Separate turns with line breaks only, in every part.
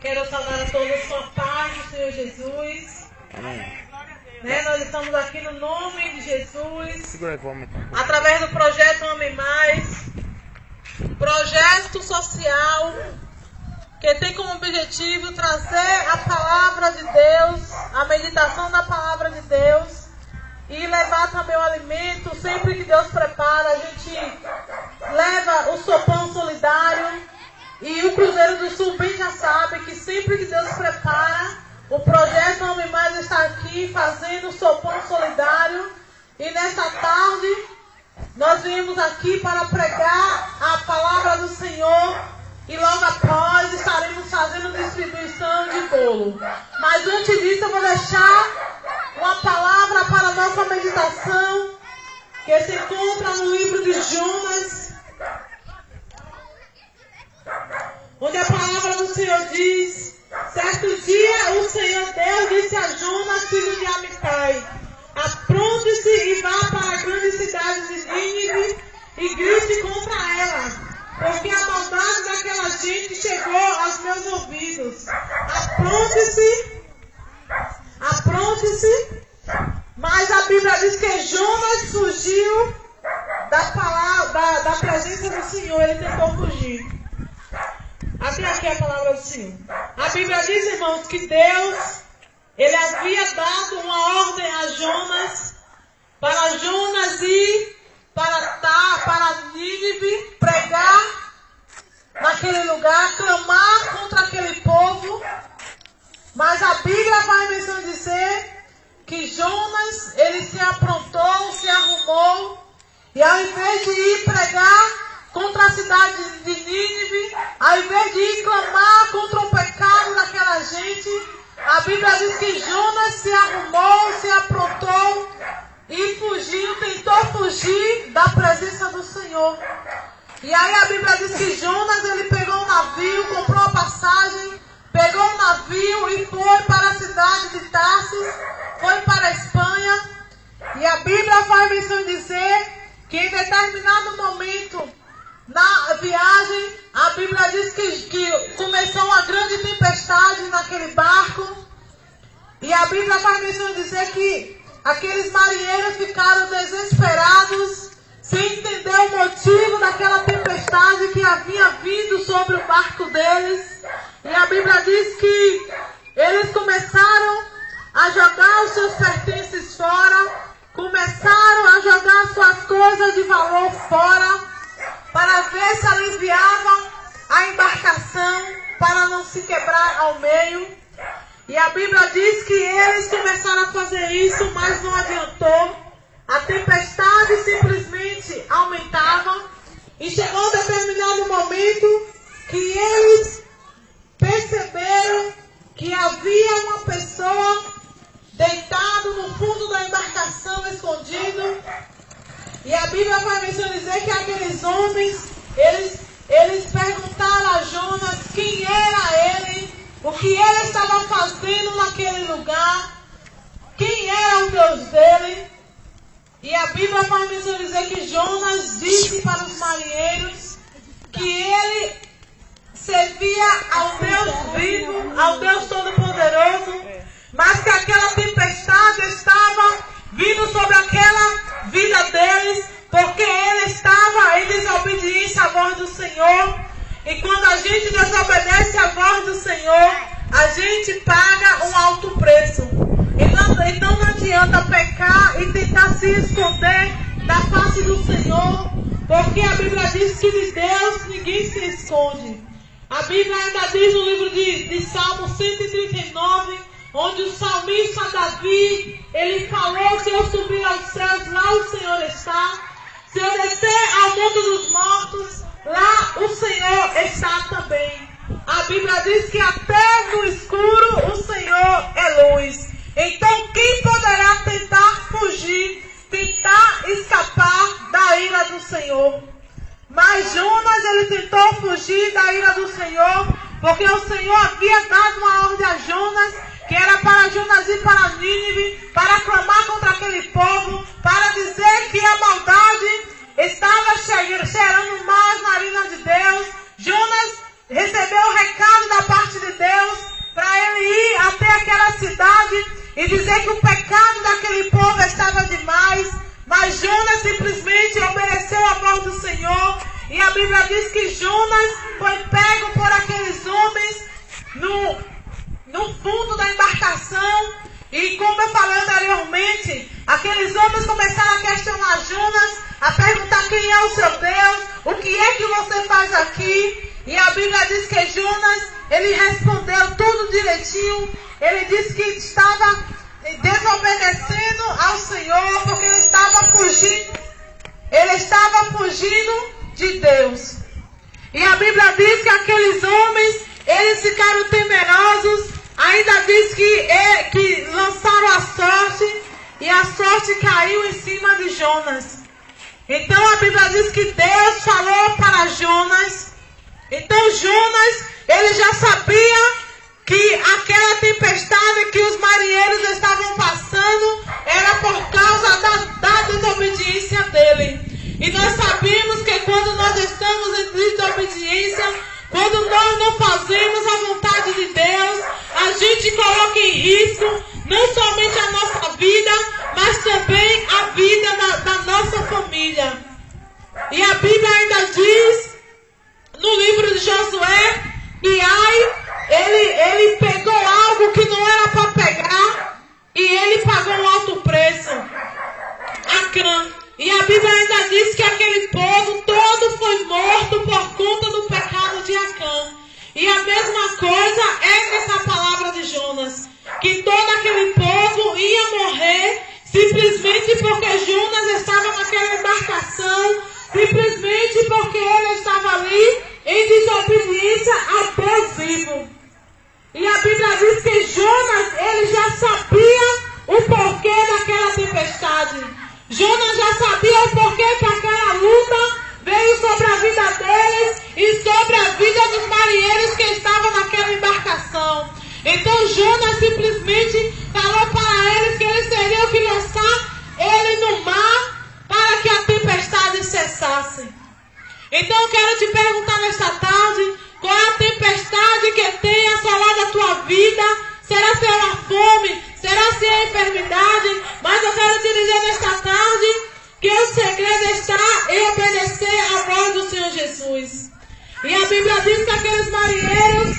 Quero saudar a todos com a paz do Senhor Jesus.
Amém.
Nós estamos aqui no nome de Jesus.
Segura aí, vamos.
Através do projeto Ame Mais. Projeto social que tem como objetivo trazer a palavra de Deus, a meditação da palavra de Deus e levar também o alimento. Sempre que Deus prepara, a gente leva o sopão solidário. E o Cruzeiro do Sul bem já sabe que sempre que Deus prepara, o projeto Ame Mais está aqui fazendo o sopão solidário. E nessa tarde, nós viemos aqui para pregar a palavra do Senhor. E logo após estaremos fazendo distribuição de bolo. Mas antes disso eu vou deixar uma palavra para a nossa meditação, que se encontra no livro de Jonas, onde a palavra do Senhor diz: certo dia o Senhor Deus disse a Jonas, filho de Amitai: apronte-se e vá para a grande cidade de Nínive e grite contra ela, porque a maldade daquela gente chegou aos meus ouvidos. Apronte-se. Mas a Bíblia diz que Jonas fugiu da presença do Senhor. Ele tentou fugir. Até aqui a palavra do Senhor. A Bíblia diz, irmãos, que Deus, Ele havia dado uma ordem a Jonas, para Jonas ir para Nínive, pregar naquele lugar, clamar contra aquele povo. Mas a Bíblia vai mesmo dizer que Jonas, ele se aprontou, se arrumou, e ao invés de ir pregar contra a cidade de Nínive, ao invés de ir clamar contra o pecado daquela gente, a Bíblia diz que Jonas se arrumou, se aprontou e fugiu, tentou fugir da presença do Senhor. E aí a Bíblia diz que Jonas, ele pegou um navio, comprou a passagem, pegou um navio e foi para a cidade de Tarsis, foi para a Espanha. E a Bíblia vai mesmo dizer que em determinado momento na viagem, a Bíblia diz que começou uma grande tempestade naquele barco. E a Bíblia vai mesmo dizer que aqueles marinheiros ficaram desesperados, sem entender o motivo daquela tempestade que havia vindo sobre o barco deles. E a Bíblia diz que eles começaram a jogar os seus pertences fora, começaram a jogar suas coisas de valor fora, para ver se aliviava a embarcação, para não se quebrar ao meio. E a Bíblia diz que eles começaram a fazer isso, mas não adiantou. A tempestade simplesmente aumentava. E chegou um determinado momento que eles perceberam que havia uma pessoa deitada no fundo da embarcação, escondido. E a Bíblia vai mesmo dizer que aqueles homens, eles perguntaram a Jonas quem era ele, o que ele estava fazendo naquele lugar, quem era o Deus dele. E a Bíblia vai mesmo dizer que Jonas disse para os marinheiros que ele servia ao Deus vivo, ao Deus Todo-Poderoso, mas que aquela tempestade estava vindo sobre aquela vida deles, porque ele estava em desobediência à voz do Senhor. E quando a gente desobedece à voz do Senhor, a gente paga um alto preço. Então não adianta pecar e tentar se esconder da face do Senhor, porque a Bíblia diz que de Deus ninguém se esconde. A Bíblia ainda diz no livro de Salmo 139, onde o salmista Davi, ele falou: se eu subir aos céus, lá o Senhor está. Se eu descer ao mundo dos mortos, lá o Senhor está também. A Bíblia diz que até no escuro o Senhor é luz. Então quem poderá tentar fugir, tentar escapar da ira do Senhor? Mas Jonas, ele tentou fugir da ira do Senhor, porque o Senhor havia dado uma ordem a Jonas, que era para Jonas ir para Nínive, para clamar contra aquele povo, para dizer que a maldade estava cheirando mal as narinas de Deus. Jonas recebeu o recado da parte de Deus para ele ir até aquela cidade e dizer que o pecado daquele povo estava demais. Mas Jonas simplesmente obedeceu a voz do Senhor. E a Bíblia diz que Jonas foi pego por aqueles homens no fundo da embarcação. E como eu falei anteriormente, aqueles homens começaram a questionar Jonas, a perguntar quem é o seu Deus, o que é que você faz aqui. E a Bíblia diz que Jonas, ele respondeu tudo direitinho. Ele disse que estava desobedecendo ao Senhor, porque ele estava fugindo de Deus. E a Bíblia diz que aqueles homens, eles ficaram temerosos. Ainda diz que lançaram a sorte, e a sorte caiu em cima de Jonas. Então a Bíblia diz que Deus falou para Jonas. Então Jonas, ele já sabia que aquela tempestade que os marinheiros estavam passando era por causa da desobediência dele. E nós sabemos que quando nós estamos em desobediência, quando nós não fazemos a vontade de Deus, a gente coloca em risco não somente a nossa vida, mas também a vida da nossa família. E a Bíblia ainda diz, no livro de Josué, que ele pegou algo que não era para pegar, e ele pagou um alto preço. Acã. E a Bíblia ainda diz que aquele povo todo foi morto por conta do pecado de Acã. E a mesma coisa é nessa palavra de Jonas, que todo aquele povo ia morrer simplesmente porque Jonas estava naquela embarcação, simplesmente porque ele estava ali em desobediência ao Deus vivo. E a Bíblia diz que Jonas, ele já sabia o porquê daquela tempestade. Jonas já sabia o porquê que aquela luta veio sobre a vida deles e sobre a vida dos marinheiros que estavam naquela embarcação. Então Jonas simplesmente falou para eles que eles teriam que lançar ele no mar para que a tempestade cessasse. Então eu quero te perguntar nesta tarde, qual é a tempestade que tem assolado a tua vida? Será se é uma fome? Será se é enfermidade? Mas eu quero te dizer nesta tarde que o segredo está em obedecer à voz do Senhor Jesus. E a Bíblia diz que aqueles marinheiros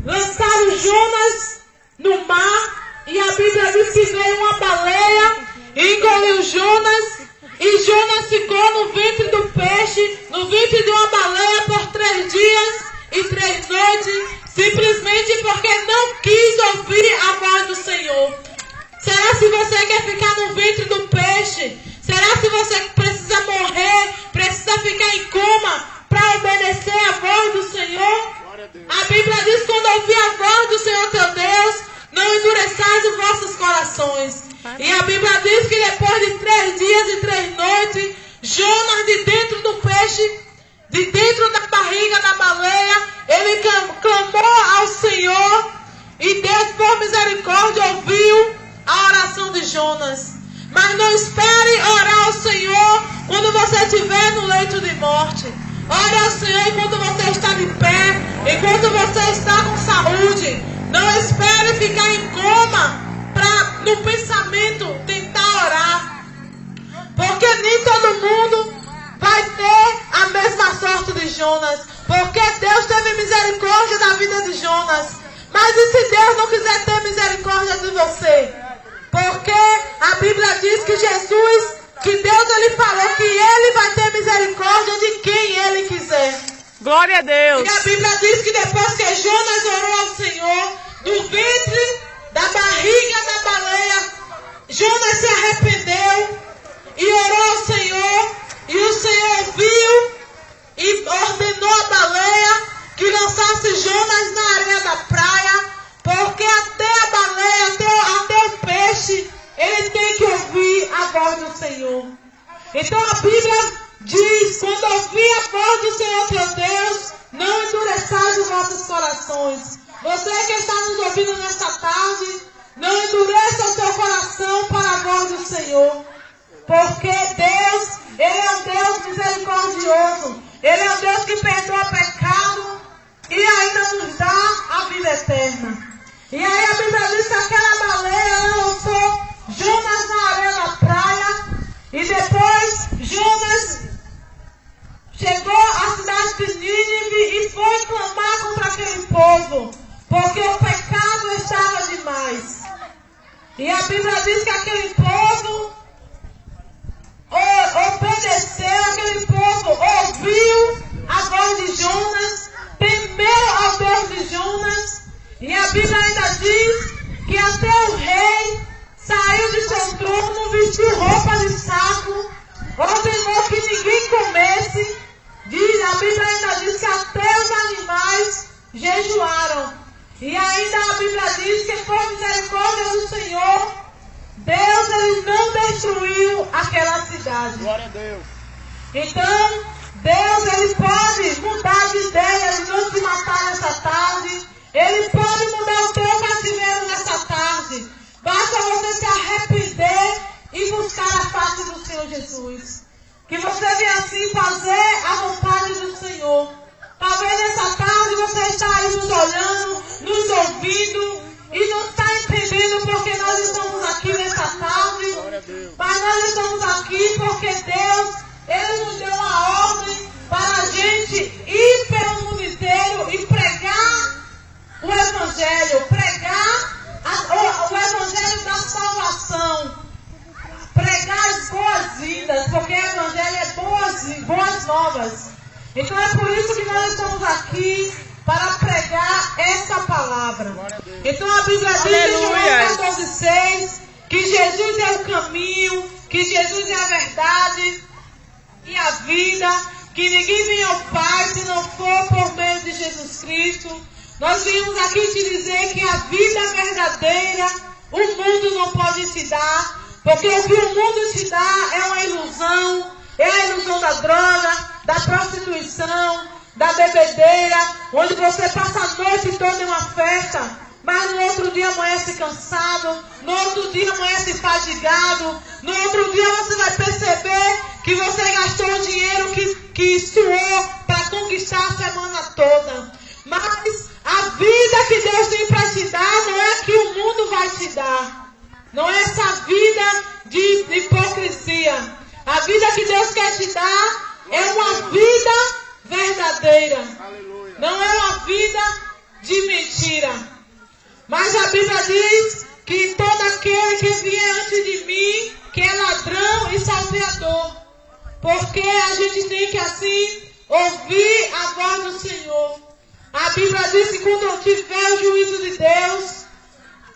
lançaram Jonas no mar, e a Bíblia diz que veio uma baleia e engoliu Jonas, e Jonas ficou no ventre do peixe, no ventre de uma baleia por 3 dias e 3 noites, simplesmente porque não quis ouvir a voz do Senhor. Será se você quer ficar no ventre do peixe? Será se você precisa morrer, precisa ficar em coma para obedecer a voz do Senhor? A Bíblia diz, quando ouvir a voz do Senhor teu Deus, não endureçais os vossos corações. E a Bíblia diz que depois de 3 dias e 3 noites, Jonas, de dentro do peixe, de dentro da barriga da baleia, ele clamou ao Senhor, e Deus, por misericórdia, ouviu a oração de Jonas. Mas não espere orar ao Senhor quando você estiver no leito de morte. Ore ao Senhor enquanto você está de pé, enquanto você está com saúde. Não espere ficar em coma para, no pensamento, tentar orar. Porque nem todo mundo vai ter a mesma sorte de Jonas. Porque Deus teve misericórdia da vida de Jonas. Mas e se Deus não quiser ter misericórdia de você? Porque a Bíblia diz que Jesus, que Deus, ele falou que ele vai ter misericórdia de quem ele quiser.
Glória a Deus.
E a Bíblia diz que depois que Jonas orou ao Senhor, do ventre, da barriga da baleia, Jonas se arrependeu e orou ao Senhor. E o Senhor ouviu e ordenou a baleia que lançasse Jonas na areia da praia. Porque até a baleia, até o peixe, ele tem que ouvir a voz do Senhor. Então a Bíblia diz, quando ouvir a voz do Senhor teu Deus, não endureçais os vossos corações. Você que está nos ouvindo nesta tarde, não endureça o teu coração para a voz do Senhor. Porque Deus, ele é um Deus misericordioso. Ele é um Deus que perdoa pecado. E para nos dar a vida eterna. E aí a Bíblia diz que aquela baleia, ela lançou Jonas na areia da praia, e depois Jonas chegou à cidade de Nínive e foi clamar contra aquele povo, porque o pecado estava demais. E a Bíblia diz que aquele povo obedeceu, aquele povo ouviu a voz de Jonas, temeu ao Deus de Jonas, e a Bíblia ainda diz que até o rei saiu de seu trono, vestiu roupa de saco, ordenou que ninguém comesse. A Bíblia ainda diz que até os animais jejuaram. E ainda a Bíblia diz que por misericórdia do Senhor, Deus ele não destruiu aquela cidade.
Glória a Deus.
Então, Deus ele pode mudar de ideia, ele não te matar nessa tarde. Ele pode mudar o teu cativeiro nessa tarde. Basta você se arrepender e buscar a face do Senhor Jesus. Que você venha assim fazer a vontade do Senhor. Talvez nessa tarde você está aí nos olhando, nos ouvindo e não está entendendo porque nós estamos aqui nessa tarde. Mas nós estamos aqui porque Deus, Ele nos deu uma ordem para a gente ir pelo mundo inteiro e pregar o Evangelho, pregar o Evangelho da salvação, pregar as boas-vindas, porque o Evangelho é boas novas. Então é por isso que nós estamos aqui para pregar essa palavra. Então a Bíblia diz em João 14,6 que Jesus é o caminho, que Jesus é a verdade e a vida, que ninguém vem ao Pai se não for por meio de Jesus Cristo. Nós viemos aqui te dizer que a vida verdadeira o mundo não pode te dar, porque o que o mundo te dá é uma ilusão, é a ilusão da droga, da prostituição, da bebedeira, onde você passa a noite toda em uma festa, mas no outro dia amanhece cansado, no outro dia amanhece fadigado, no outro dia você vai perceber que você gastou o dinheiro que suou para conquistar a semana toda. Mas a vida que Deus tem para te dar não é que o mundo vai te dar. Não é essa vida de hipocrisia. A vida que Deus quer te dar é uma vida verdadeira. Não é uma vida de mentira. Mas a Bíblia diz que todo aquele que vier antes de mim, que é ladrão e salteador. Porque a gente tem que assim ouvir a voz do Senhor. A Bíblia diz que quando tiver o juízo de Deus,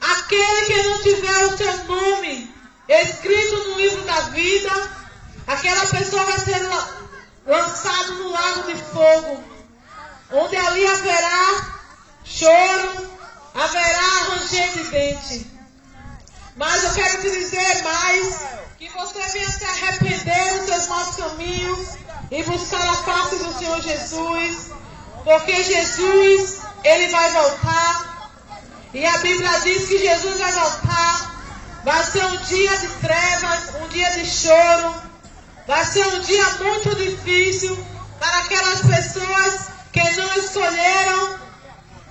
aquele que não tiver o seu nome escrito no livro da vida, aquela pessoa vai ser lançado no lago de fogo, onde ali haverá choro, haverá ranger de dente. Mas eu quero te dizer mais, que você venha se arrepender dos seus maus caminhos e buscar a face do Senhor Jesus, porque Jesus, Ele vai voltar, e a Bíblia diz que Jesus vai voltar. Vai ser um dia de trevas, um dia de choro, vai ser um dia muito difícil para aquelas pessoas que não escolheram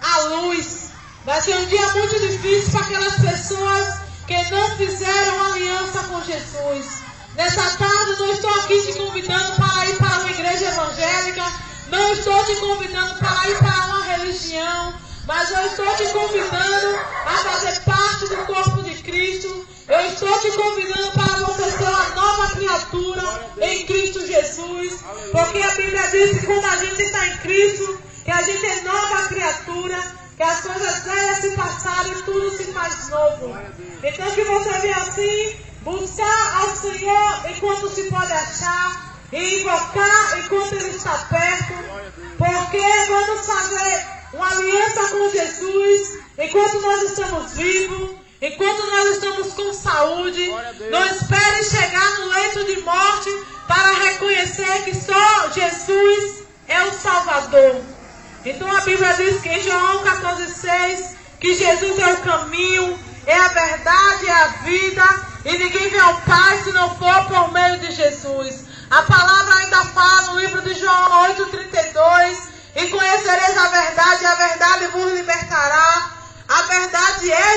a luz. Vai ser um dia muito difícil para aquelas pessoas que não fizeram aliança com Jesus. Nessa tarde não estou aqui te convidando para ir para uma igreja evangélica, não estou te convidando para ir para uma religião, mas eu estou te convidando a fazer parte do corpo de Cristo. Eu estou te convidando para você ser uma nova criatura em Cristo Jesus, porque a Bíblia diz que quando a gente está em Cristo, que a gente é nova criatura, que as coisas velhas se passaram e tudo se faz novo. Então que você venha assim, buscar ao Senhor enquanto se pode achar, e invocar enquanto Ele está perto, porque vamos fazer uma aliança com Jesus enquanto nós estamos vivos, enquanto nós estamos com saúde. Não espere chegar no leito de morte para reconhecer que só Jesus é o Salvador. Então a Bíblia diz que em João 14,6 que Jesus é o caminho, é a verdade, é a vida, e ninguém vem ao Pai se não for por meio de Jesus. A palavra ainda fala no livro de João 8,32: e conhecereis a verdade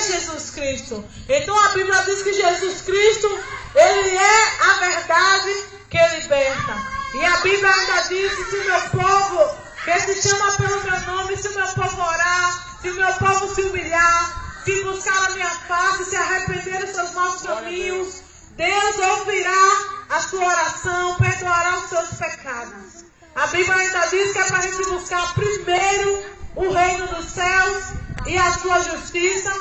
Jesus Cristo. Então a Bíblia diz que Jesus Cristo, Ele é a verdade que liberta. E a Bíblia ainda diz que se o meu povo, que se chama pelo meu nome, se o meu povo orar, se o meu povo se humilhar, se buscar a minha face, se arrepender dos seus maus caminhos, Deus ouvirá a sua oração, perdoará os seus pecados. A Bíblia ainda diz que é para a gente buscar primeiro o reino dos céus e a sua justiça,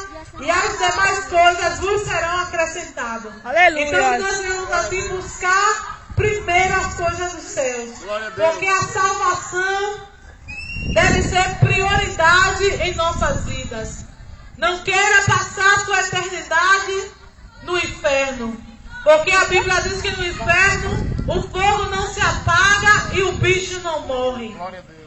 e as demais coisas vos serão acrescentadas.
Aleluia.
Então nós devemos assim buscar primeiro as coisas dos céus, porque a salvação deve ser prioridade em nossas vidas. Não queira passar a sua eternidade no inferno, porque a Bíblia diz que no inferno o fogo não se apaga e o bicho não morre.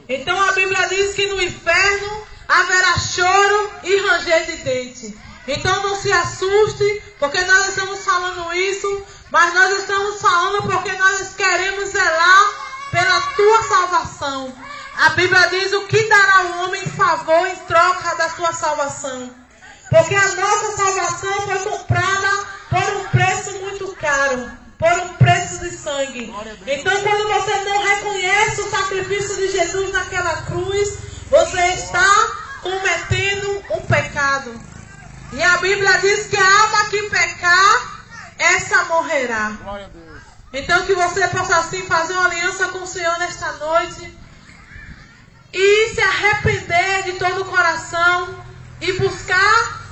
Então a Bíblia diz que no inferno haverá choro e ranger de dente. Então não se assuste, porque nós estamos falando isso, mas nós estamos falando porque nós queremos zelar pela tua salvação. A Bíblia diz: o que dará o homem em favor em troca da sua salvação? Porque a nossa salvação foi comprada por um preço muito caro, por um preço de sangue. Então quando você não reconhece o sacrifício de Jesus naquela cruz, você está cometendo um pecado. E a Bíblia diz que a alma que pecar, essa morrerá. Então que você possa assim fazer uma aliança com o Senhor nesta noite e se arrepender de todo o coração e buscar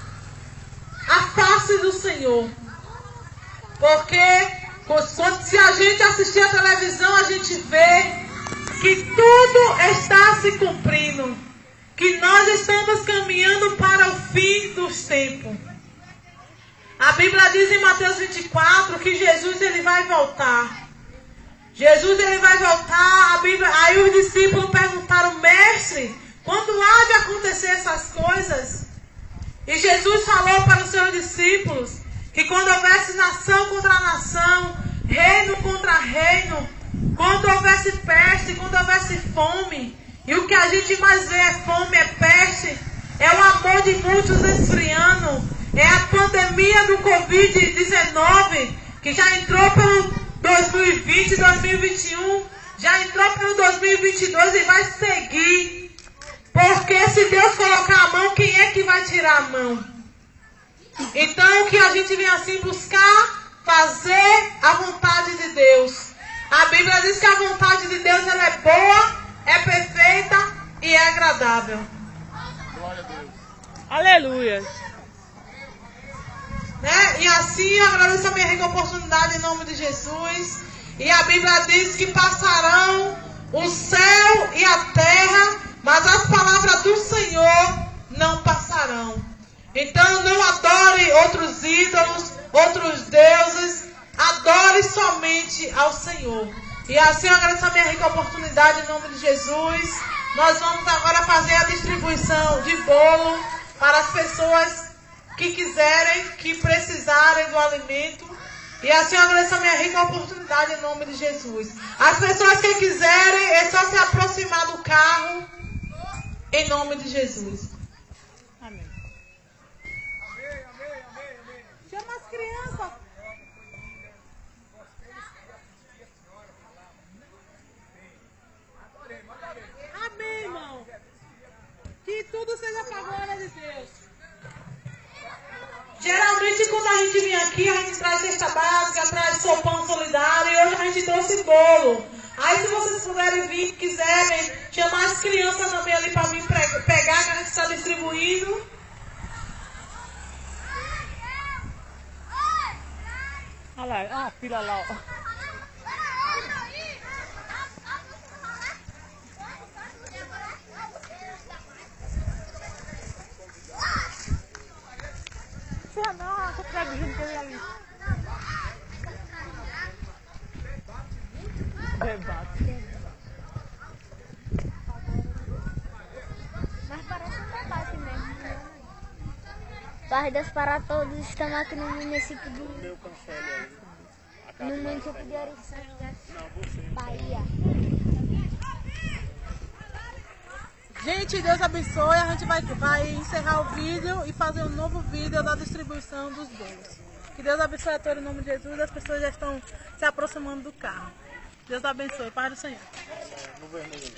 a face do Senhor. Porque se a gente assistir a televisão, a gente vê que tudo está se cumprindo, que nós estamos caminhando para o fim dos tempos. A Bíblia diz em Mateus 24 que Jesus ele vai voltar. Jesus ele vai voltar. Aí os discípulos perguntaram: mestre, quando há de acontecer essas coisas? E Jesus falou para os seus discípulos que quando houvesse nação contra nação, reino contra reino, quando houvesse peste, quando houvesse fome, e o que a gente mais vê é fome, é peste, é o amor de muitos esfriando, é a pandemia do Covid-19, que já entrou pelo 2020, 2021, já entrou pelo 2022 e vai seguir. Porque se Deus colocar a mão, quem é que vai tirar a mão? Então que a gente vem assim buscar fazer a vontade de Deus. A Bíblia diz que a vontade de Deus ela é boa, é perfeita e é agradável.
Glória a Deus.
Aleluia.
Né? E assim eu agradeço a minha rica oportunidade em nome de Jesus. E a Bíblia diz que passarão o céu e a terra, mas as palavras do Senhor não passarão. Então não adore outros ídolos, outros deuses. Adore somente ao Senhor. E assim eu agradeço a minha rica oportunidade em nome de Jesus. Nós vamos agora fazer a distribuição de bolo para as pessoas que quiserem, que precisarem do alimento. E assim eu agradeço a minha rica oportunidade em nome de Jesus. As pessoas que quiserem, é só se aproximar do carro em nome de Jesus.
Amém.
Chama as crianças. Amém, irmão. Que tudo seja para a glória de Deus. Geralmente quando a gente vem aqui, a gente traz cesta básica, traz sopão solidário, e hoje a gente trouxe bolo. Aí se vocês puderem vir, quiserem, chamar as crianças também ali para vir pegar, que a gente está distribuindo.
Olha lá, a filha lá, ó. Não, eu pego junto com ele ali. Debate.
Mas parece um debate mesmo. Paz Deus para todos, estamos aqui no município de Oriçanga, Bahia.
Gente, Deus abençoe. A gente vai encerrar o vídeo e fazer um novo vídeo da distribuição dos bolos. Que Deus abençoe a todos em nome de Jesus. As pessoas já estão se aproximando do carro. Deus abençoe. Paz do Senhor.
Boa noite.